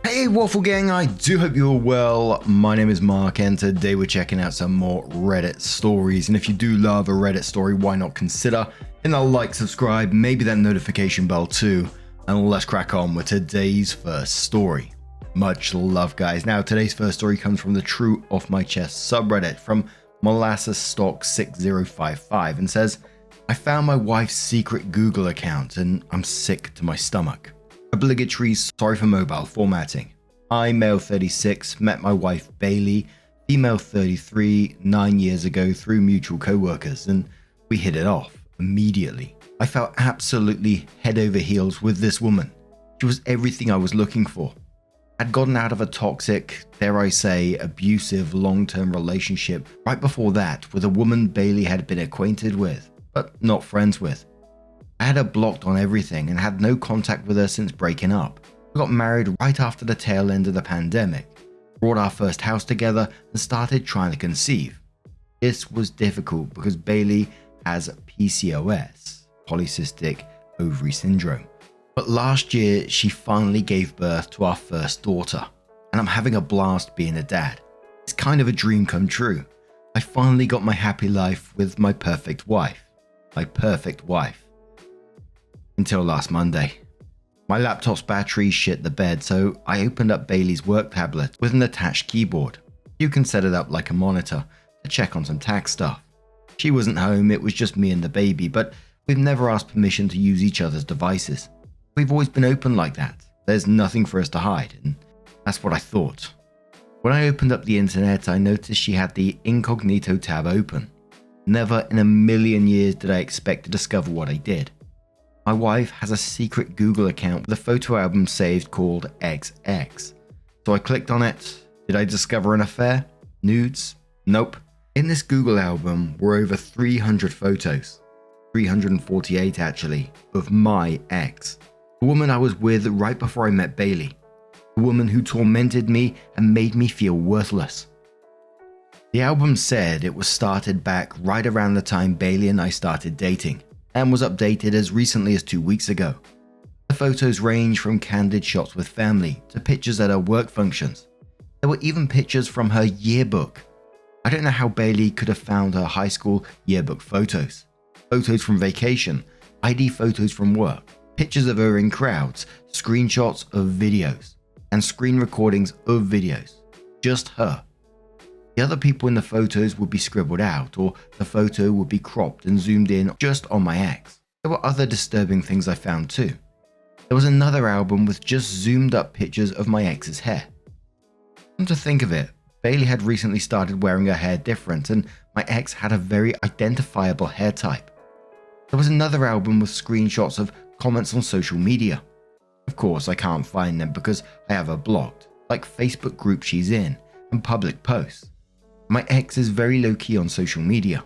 Hey Waffle Gang, I do hope you're well. My name is Mark and today we're checking out some more Reddit stories. And if you do love a Reddit story, why not consider hitting that like, subscribe, maybe that notification bell too. And let's crack on with today's first story. Much love, guys. Now, today's first story comes from the True Off My Chest subreddit from Molasses Stock 6055 and says, I found my wife's secret Google account and I'm sick to my stomach. Obligatory sorry for mobile formatting. I, male 36, met my wife Bailey, female 33, 9 years ago through mutual co-workers, and we hit it off immediately. I felt absolutely head over heels with this woman. She was everything I was looking for. I'd gotten out of a toxic, dare I say, abusive long-term relationship right before that with a woman Bailey had been acquainted with, but not friends with. I had her blocked on everything and had no contact with her since breaking up. We got married right after the tail end of the pandemic, bought our first house together and started trying to conceive. This was difficult because Bailey has PCOS, polycystic ovary syndrome. But last year she finally gave birth to our first daughter, and I'm having a blast being a dad. It's kind of a dream come true. I finally got my happy life with my perfect wife. Until last Monday. My laptop's battery shit the bed, so I opened up Bailey's work tablet with an attached keyboard. You can set it up like a monitor to check on some tax stuff. She wasn't home, it was just me and the baby, but we've never asked permission to use each other's devices. We've always been open like that. There's nothing for us to hide, and that's what I thought. When I opened up the internet, I noticed she had the incognito tab open. Never in a million years did I expect to discover what I did. My wife has a secret Google account with a photo album saved called XX. So I clicked on it. Did I discover an affair? Nudes? Nope. In this Google album were over 300 photos. 348 actually, of my ex. The woman I was with right before I met Bailey. The woman who tormented me and made me feel worthless. The album said it was started back right around the time Bailey and I started dating, and was updated as recently as 2 weeks ago. The photos range from candid shots with family to pictures at her work functions. There were even pictures from her yearbook. I don't know how Bailey could have found her high school yearbook photos. Photos from vacation, ID photos from work, pictures of her in crowds, screenshots of videos, and screen recordings of videos. Just her. The other people in the photos would be scribbled out, or the photo would be cropped and zoomed in just on my ex. There were other disturbing things I found too. There was another album with just zoomed up pictures of my ex's hair. Come to think of it, Bailey had recently started wearing her hair different, and my ex had a very identifiable hair type. There was another album with screenshots of comments on social media. Of course, I can't find them because I have her blocked, like Facebook groups she's in, and public posts. My ex is very low-key on social media.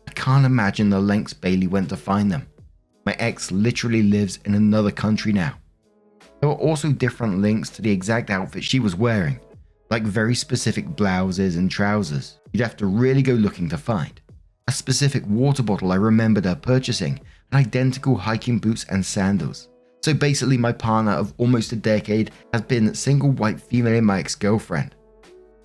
I can't imagine the lengths Bailey went to find them. My ex literally lives in another country now. There were also different links to the exact outfit she was wearing, like very specific blouses and trousers you'd have to really go looking to find. A specific water bottle I remembered her purchasing, and identical hiking boots and sandals. So basically my partner of almost a decade has been single white female in my ex-girlfriend.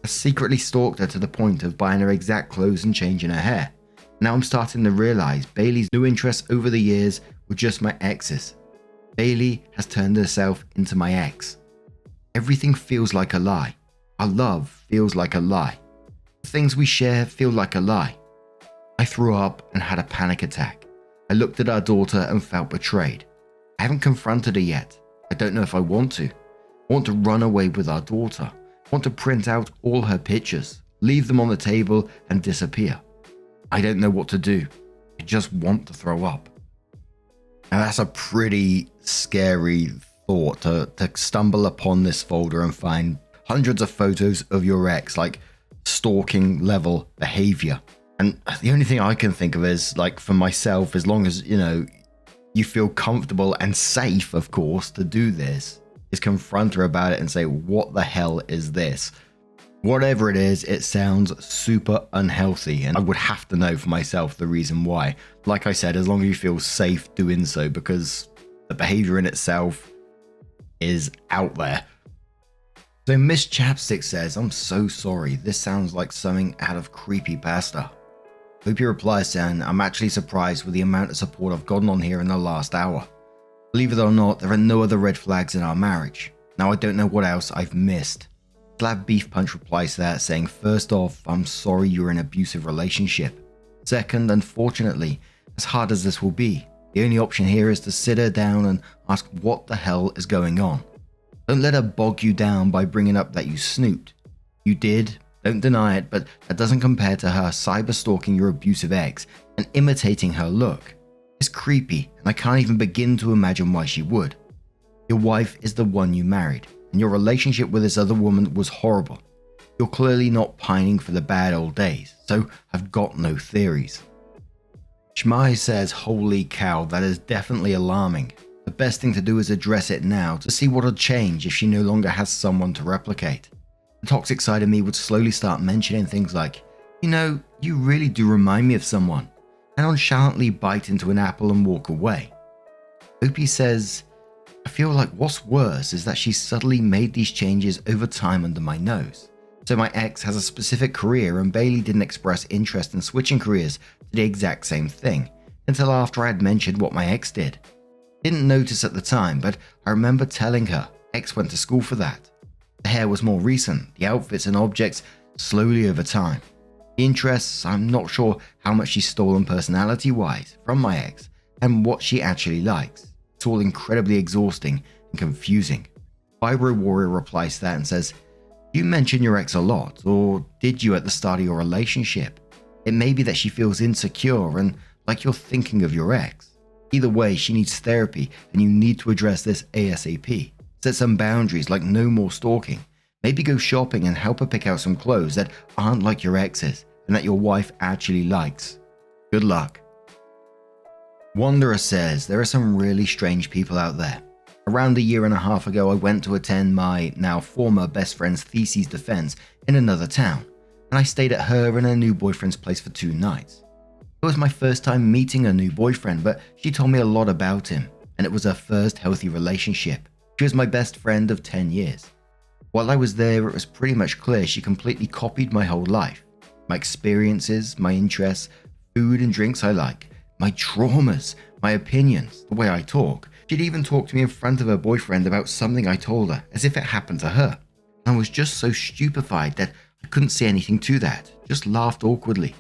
I secretly stalked her to the point of buying her exact clothes and changing her hair. Now I'm starting to realize Bailey's new interests over the years were just my ex's. Bailey has turned herself into my ex. Everything feels like a lie. Our love feels like a lie. The things we share feel like a lie. I threw up and had a panic attack. I looked at our daughter and felt betrayed. I haven't confronted her yet. I don't know if I want to. I want to run away with our daughter. Want to print out all her pictures, leave them on the table and disappear. I don't know what to do. I just want to throw up. Now that's a pretty scary thought to stumble upon this folder and find hundreds of photos of your ex, like stalking level behavior. And the only thing I can think of is, like, for myself, as long as, you feel comfortable and safe, of course, to do this, is confront her about it and say, what the hell is this? Whatever it is, it sounds super unhealthy, and I would have to know for myself the reason why. Like I said, as long as you feel safe doing so, because the behavior in itself is out there. So Miss Chapstick says, I'm so sorry, this sounds like something out of creepypasta. Opie replies saying, I'm actually surprised with the amount of support I've gotten on here in the last hour. Believe it or not, there are no other red flags in our marriage. Now I don't know what else I've missed. Slab Beef Punch replies to that saying, first off, I'm sorry you're in an abusive relationship. Second, unfortunately, as hard as this will be, the only option here is to sit her down and ask what the hell is going on. Don't let her bog you down by bringing up that you snooped. You did, don't deny it, but that doesn't compare to her cyber-stalking your abusive ex and imitating her look. It's creepy, and I can't even begin to imagine why she would. Your wife is the one you married, and your relationship with this other woman was horrible. You're clearly not pining for the bad old days, so I've got no theories. Shmai says, holy cow, that is definitely alarming. The best thing to do is address it now to see what would change if she no longer has someone to replicate. The toxic side of me would slowly start mentioning things like, you know, you really do remind me of someone, and nonchalantly bite into an apple and walk away. Opie says, I feel like what's worse is that she subtly made these changes over time under my nose. So my ex has a specific career and Bailey didn't express interest in switching careers to the exact same thing until after I had mentioned what my ex did. Didn't notice at the time, but I remember telling her ex went to school for that. The hair was more recent, the outfits and objects slowly over time. The interests, I'm not sure how much she's stolen personality-wise from my ex and what she actually likes. It's all incredibly exhausting and confusing. Vibro Warrior replies to that and says, you mention your ex a lot, or did you at the start of your relationship? It may be that she feels insecure and like you're thinking of your ex. Either way, she needs therapy and you need to address this ASAP. Set some boundaries like no more stalking. Maybe go shopping and help her pick out some clothes that aren't like your ex's and that your wife actually likes. Good luck. Wanderer says, there are some really strange people out there. Around a year and a half ago, I went to attend my now former best friend's thesis defense in another town, and I stayed at her and her new boyfriend's place for 2 nights. It was my first time meeting her new boyfriend, but she told me a lot about him, and it was her first healthy relationship. She was my best friend of 10 years. While I was there, it was pretty much clear she completely copied my whole life. My experiences, my interests, food and drinks I like, my traumas, my opinions, the way I talk. She'd even talk to me in front of her boyfriend about something I told her, as if it happened to her. I was just so stupefied that I couldn't say anything to that, just laughed awkwardly.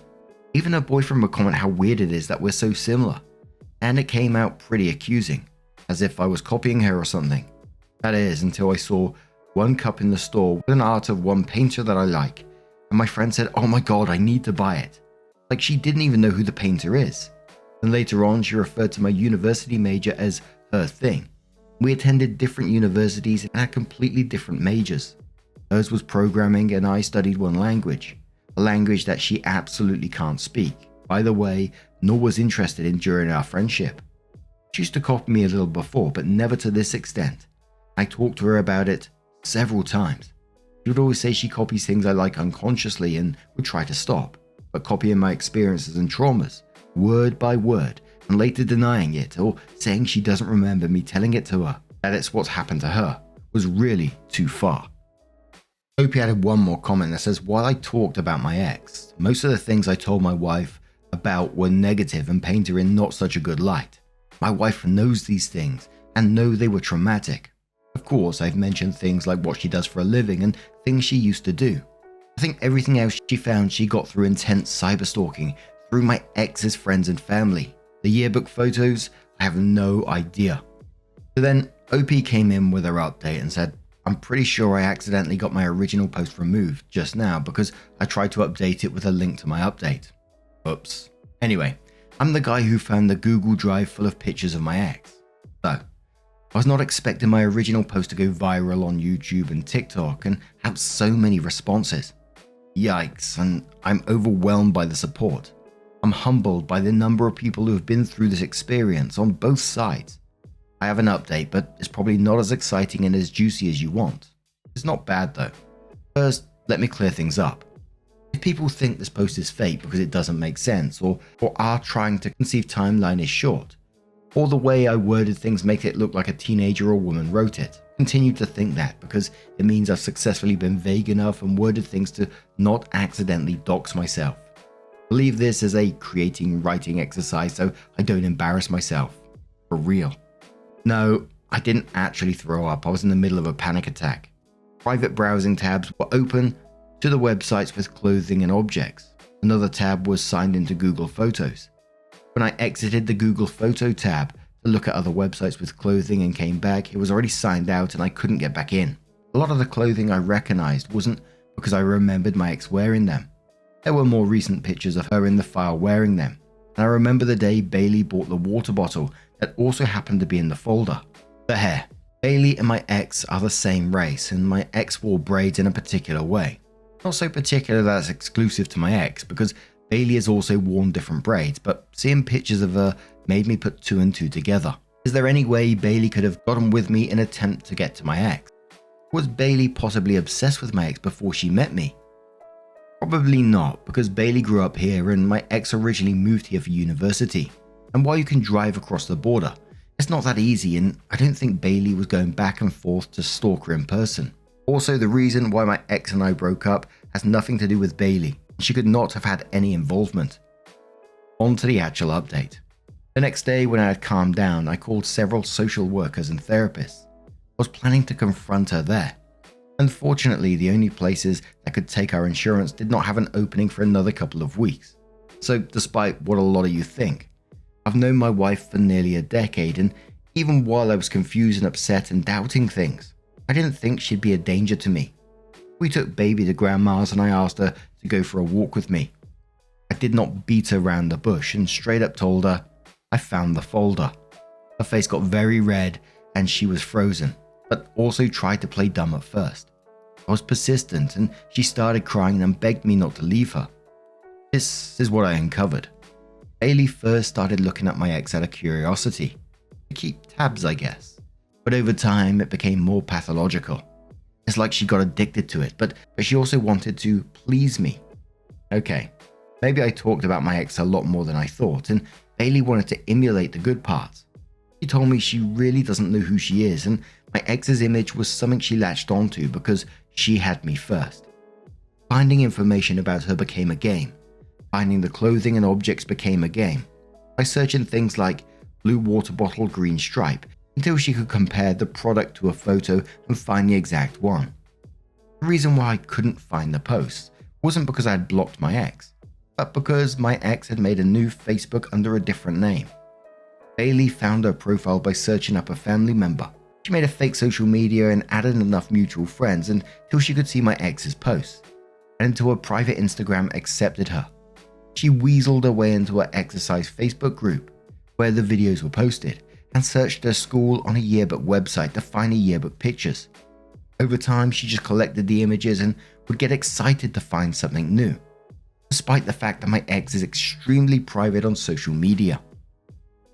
Even her boyfriend would comment how weird it is that we're so similar. And it came out pretty accusing, as if I was copying her or something. That is, until I saw one cup in the store with an art of one painter that I like, and my friend said, oh my god, I need to buy it. Like she didn't even know who the painter is. And later on, she referred to my university major as her thing. We attended different universities and had completely different majors. Hers was programming and I studied one language, a language that she absolutely can't speak, by the way, nor was interested in during our friendship. She used to copy me a little before, but never to this extent. I talked to her about it several times. She would always say she copies things I like unconsciously and would try to stop, but copying my experiences and traumas, word by word, and later denying it or saying she doesn't remember me telling it to her, that it's what's happened to her, was really too far. Opie added one more comment that says, while I talked about my ex, most of the things I told my wife about were negative and paint her in not such a good light. My wife knows these things and know they were traumatic. Of course, I've mentioned things like what she does for a living and things she used to do. I think everything else she found she got through intense cyberstalking through my ex's friends and family. The yearbook photos, I have no idea. So then OP came in with her update and said, I'm pretty sure I accidentally got my original post removed just now because I tried to update it with a link to my update. Oops. Anyway, I'm the guy who found the Google Drive full of pictures of my ex. So, I was not expecting my original post to go viral on YouTube and TikTok and have so many responses. Yikes, and I'm overwhelmed by the support. I'm humbled by the number of people who have been through this experience on both sides. I have an update, but it's probably not as exciting and as juicy as you want. It's not bad though. First, let me clear things up. If people think this post is fake because it doesn't make sense, or are trying to conceive timeline is short, or the way I worded things make it look like a teenager or woman wrote it, Continue to think that because it means I've successfully been vague enough and worded things to not accidentally dox myself. Believe this as a writing exercise so I don't embarrass myself. For real. No, I didn't actually throw up. I was in the middle of a panic attack. Private browsing tabs were open to the websites with clothing and objects. Another tab was signed into Google Photos. When I exited the Google Photo tab to look at other websites with clothing and came back, it was already signed out and I couldn't get back in. A lot of the clothing I recognized wasn't because I remembered my ex wearing them. There were more recent pictures of her in the file wearing them. And I remember the day Bailey bought the water bottle that also happened to be in the folder. The hair. Bailey and my ex are the same race, and my ex wore braids in a particular way. Not so particular that it's exclusive to my ex, because Bailey has also worn different braids, but seeing pictures of her made me put two and two together. Is there any way Bailey could have gotten with me in an attempt to get to my ex? Was Bailey possibly obsessed with my ex before she met me? Probably not, because Bailey grew up here and my ex originally moved here for university. And while you can drive across the border, it's not that easy, and I don't think Bailey was going back and forth to stalk her in person. Also, the reason why my ex and I broke up has nothing to do with Bailey. She could not have had any involvement. On to the actual update. The next day, when I had calmed down, I called several social workers and therapists. I was planning to confront her there. Unfortunately, the only places that could take our insurance did not have an opening for another couple of weeks. So, despite what a lot of you think, I've known my wife for nearly a decade, and even while I was confused and upset and doubting things, I didn't think she'd be a danger to me. We took baby to grandma's and I asked her to go for a walk with me. I did not beat her around the bush and straight up told her I found the folder. Her face got very red and she was frozen, but also tried to play dumb at first. I was persistent and she started crying and begged me not to leave her. This is what I uncovered. Bailey first started looking at my ex out of curiosity. To keep tabs, I guess. But over time, it became more pathological. It's like she got addicted to it, but she also wanted to please me. Okay, maybe I talked about my ex a lot more than I thought, and Bailey wanted to emulate the good parts. She told me she really doesn't know who she is, and my ex's image was something she latched onto because she had me first. Finding information about her became a game. Finding the clothing and objects became a game. By searching things like blue water bottle, green stripe, until she could compare the product to a photo and find the exact one. The reason why I couldn't find the post wasn't because I had blocked my ex, but because my ex had made a new Facebook under a different name. Bailey found her profile by searching up a family member. She made a fake social media and added enough mutual friends until she could see my ex's posts, and until a private Instagram accepted her. She weaseled her way into her exercise Facebook group, where the videos were posted, and searched her school on a yearbook website to find the yearbook pictures. Over time, she just collected the images and would get excited to find something new, despite the fact that my ex is extremely private on social media.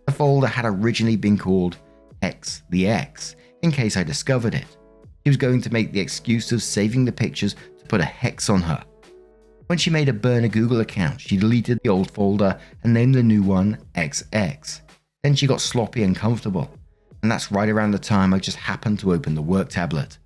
The folder had originally been called X the X, in case I discovered it. She was going to make the excuse of saving the pictures to put a hex on her. When she made a burner Google account, she deleted the old folder and named the new one XX. Then she got sloppy and comfortable, and that's right around the time I just happened to open the work tablet.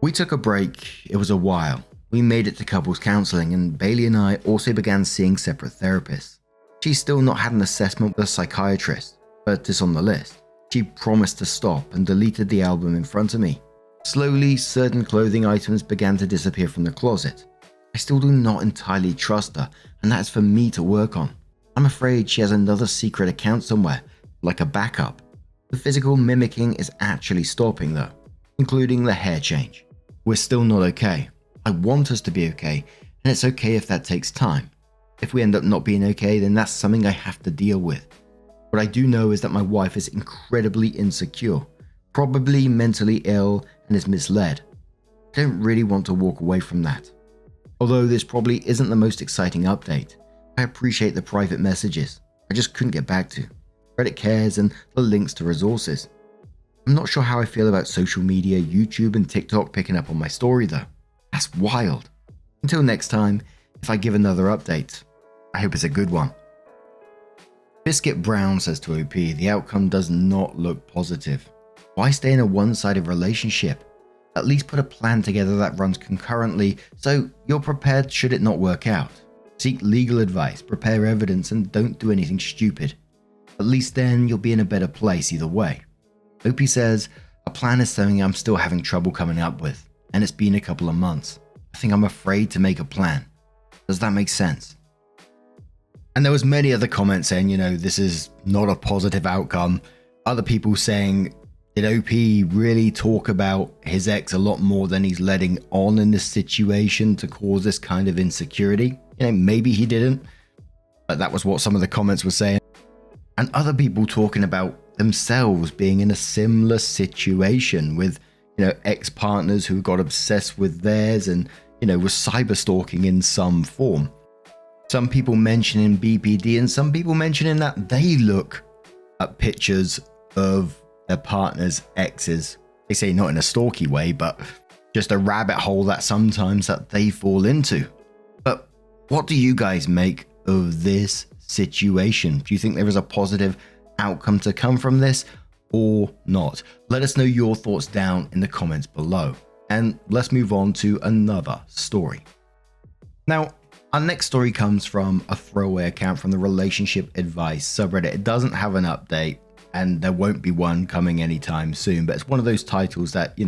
We took a break. It was a while. We made it to couples counseling, and Bailey and I also began seeing separate therapists. She's still not had an assessment with a psychiatrist, but it's on the list. She promised to stop and deleted the album in front of me. Slowly, certain clothing items began to disappear from the closet. I still do not entirely trust her, and that is for me to work on. I'm afraid she has another secret account somewhere, like a backup. The physical mimicking is actually stopping though, including the hair change. We're still not okay. I want us to be okay, and it's okay if that takes time. If we end up not being okay, then that's something I have to deal with. What I do know is that my wife is incredibly insecure, probably mentally ill, and is misled. I don't really want to walk away from that. Although this probably isn't the most exciting update, I appreciate the private messages I just couldn't get back to, Reddit cares, and the links to resources. I'm not sure how I feel about social media, YouTube and TikTok picking up on my story though. That's wild. Until next time, if I give another update, I hope it's a good one. Biscuit Brown says to OP, the outcome does not look positive. Why stay in a one-sided relationship? At least put a plan together that runs concurrently so you're prepared should it not work out. Seek legal advice, prepare evidence, and don't do anything stupid. At least then you'll be in a better place either way. Opie says, a plan is something I'm still having trouble coming up with, and it's been a couple of months. I think I'm afraid to make a plan. Does that make sense? And there was many other comments saying, this is not a positive outcome. Other people saying, did OP really talk about his ex a lot more than he's letting on in this situation to cause this kind of insecurity? Maybe he didn't, but that was what some of the comments were saying. And other people talking about themselves being in a similar situation with, ex-partners who got obsessed with theirs and, was cyber stalking in some form. Some people mentioning BPD and some people mentioning that they look at pictures of their partner's exes. They say not in a stalky way, but just a rabbit hole that sometimes that they fall into. But what do you guys make of this situation? Do you think there is a positive outcome to come from this or not? Let us know your thoughts down in the comments below. And let's move on to another story. Now, our next story comes from a throwaway account from the Relationship Advice subreddit. It doesn't have an update, and there won't be one coming anytime soon, but it's one of those titles that,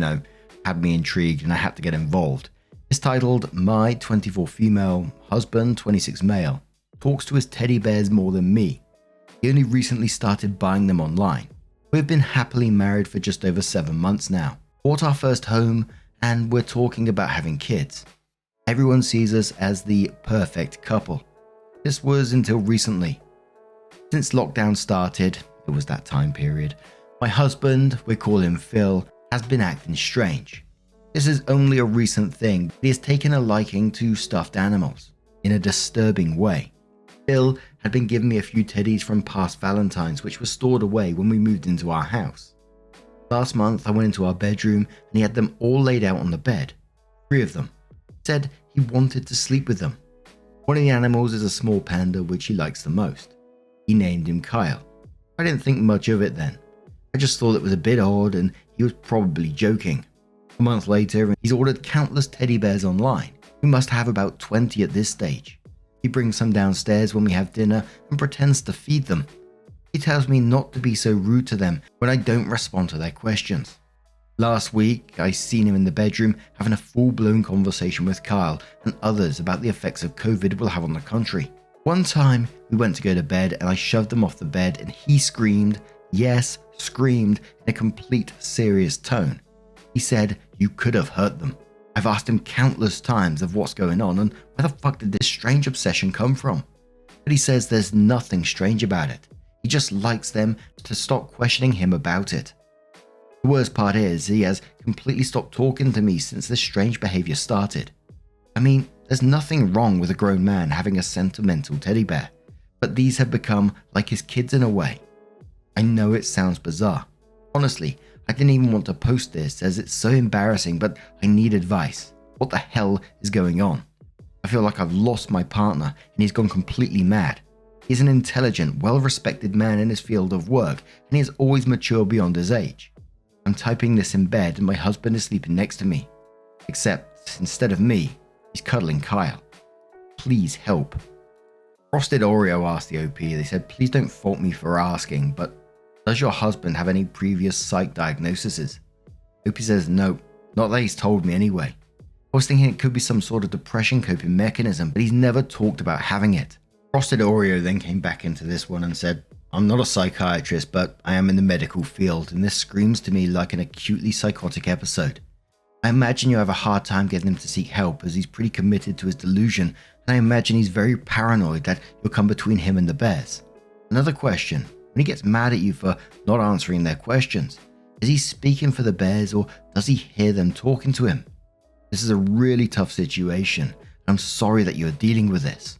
had me intrigued and I had to get involved. It's titled, My 24 Female Husband, 26 Male, Talks to His Teddy Bears More Than Me. He only recently started buying them online. We've been happily married for just over 7 months now. Bought our first home, and we're talking about having kids. Everyone sees us as the perfect couple. This was until recently. Since lockdown started, it was that time period, my husband, we call him Phil, has been acting strange. This is only a recent thing, but he has taken a liking to stuffed animals in a disturbing way. Phil had been giving me a few teddies from past Valentines which were stored away when we moved into our house. Last month I went into our bedroom and he had them all laid out on the bed. 3 of them. Said he wanted to sleep with them. One of the animals is a small panda which he likes the most. He named him Kyle. I didn't think much of it then. I just thought it was a bit odd and he was probably joking. A month later, he's ordered countless teddy bears online. We must have about 20 at this stage. He brings some downstairs when we have dinner and pretends to feed them. He tells me not to be so rude to them when I don't respond to their questions. Last week, I seen him in the bedroom having a full-blown conversation with Kyle and others about the effects of COVID will have on the country. One time, we went to go to bed and I shoved him off the bed and he screamed, yes, screamed in a complete serious tone. He said, you could have hurt them. I've asked him countless times of what's going on and where the fuck did this strange obsession come from? But he says there's nothing strange about it. He just likes them to stop questioning him about it. The worst part is he has completely stopped talking to me since this strange behavior started. I mean, there's nothing wrong with a grown man having a sentimental teddy bear, but these have become like his kids in a way. I know it sounds bizarre. Honestly, I didn't even want to post this as it's so embarrassing, but I need advice. What the hell is going on? I feel like I've lost my partner and he's gone completely mad. He's an intelligent, well-respected man in his field of work and he has always matured beyond his age. I'm typing this in bed and my husband is sleeping next to me. Except, instead of me, he's cuddling Kyle. Please help. Frosted Oreo asked the OP, they said, please don't fault me for asking, but does your husband have any previous psych diagnoses? OP says no, not that he's told me anyway. I was thinking it could be some sort of depression coping mechanism, but he's never talked about having it. Frosted Oreo then came back into this one and said, I'm not a psychiatrist, but I am in the medical field, and this screams to me like an acutely psychotic episode. I imagine you have a hard time getting him to seek help as he's pretty committed to his delusion, and I imagine he's very paranoid that you'll come between him and the bears. Another question, when he gets mad at you for not answering their questions, is he speaking for the bears or does he hear them talking to him? This is a really tough situation. I'm sorry that you are dealing with this.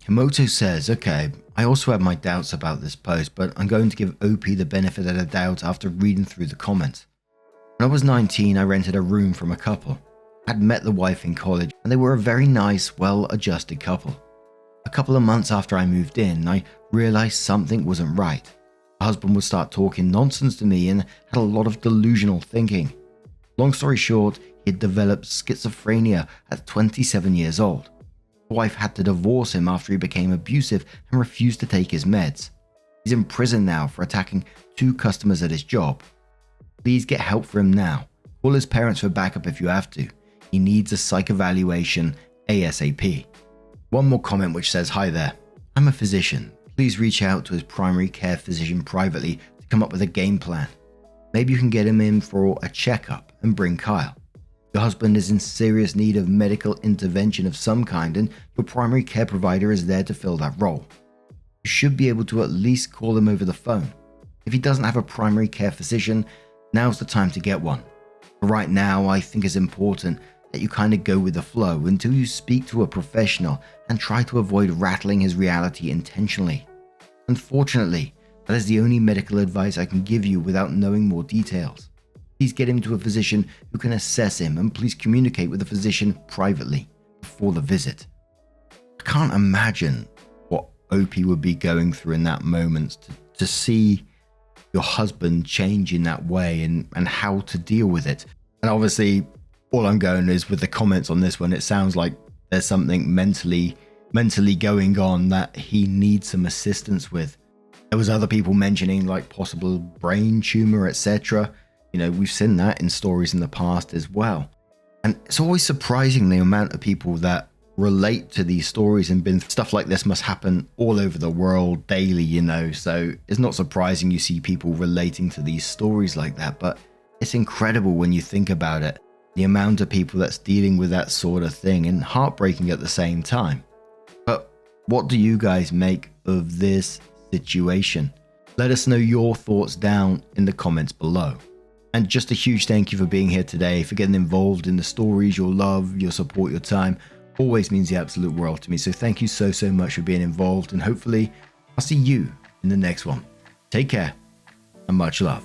Himoto says, okay, I also have my doubts about this post, but I'm going to give OP the benefit of the doubt after reading through the comments. When I was 19, I rented a room from a couple. I had met the wife in college and they were a very nice, well-adjusted couple. A couple of months after I moved in, I realized something wasn't right. The husband would start talking nonsense to me and had a lot of delusional thinking. Long story short, he had developed schizophrenia at 27 years old. The wife had to divorce him after he became abusive and refused to take his meds. He's in prison now for attacking 2 customers at his job. Please get help for him now. Call his parents for backup if you have to. He needs a psych evaluation ASAP. One more comment which says, "Hi there. I'm a physician. Please reach out to his primary care physician privately to come up with a game plan. Maybe you can get him in for a checkup and bring Kyle. Your husband is in serious need of medical intervention of some kind and your primary care provider is there to fill that role. You should be able to at least call him over the phone. If he doesn't have a primary care physician, now's the time to get one. But right now, I think it's important that you kind of go with the flow until you speak to a professional and try to avoid rattling his reality intentionally. Unfortunately, that is the only medical advice I can give you without knowing more details. Please get him to a physician who can assess him and please communicate with the physician privately before the visit." I can't imagine what Opie would be going through in that moment to see your husband change in that way and how to deal with it. And obviously, all I'm going is with the comments on this one, it sounds like there's something mentally going on that he needs some assistance with. There was other people mentioning like possible brain tumor, etc. You know, we've seen that in stories in the past as well. And it's always surprising the amount of people that relate to these stories, and stuff like this must happen all over the world daily, you know. So it's not surprising you see people relating to these stories like that, but it's incredible when you think about it. The amount of people that's dealing with that sort of thing, and heartbreaking at the same time. But what do you guys make of this situation? Let us know your thoughts down in the comments below. And just a huge thank you for being here today, for getting involved in the stories. Your love, your support, your time always means the absolute world to me. So thank you so much for being involved, and hopefully I'll see you in the next one. Take care and much love.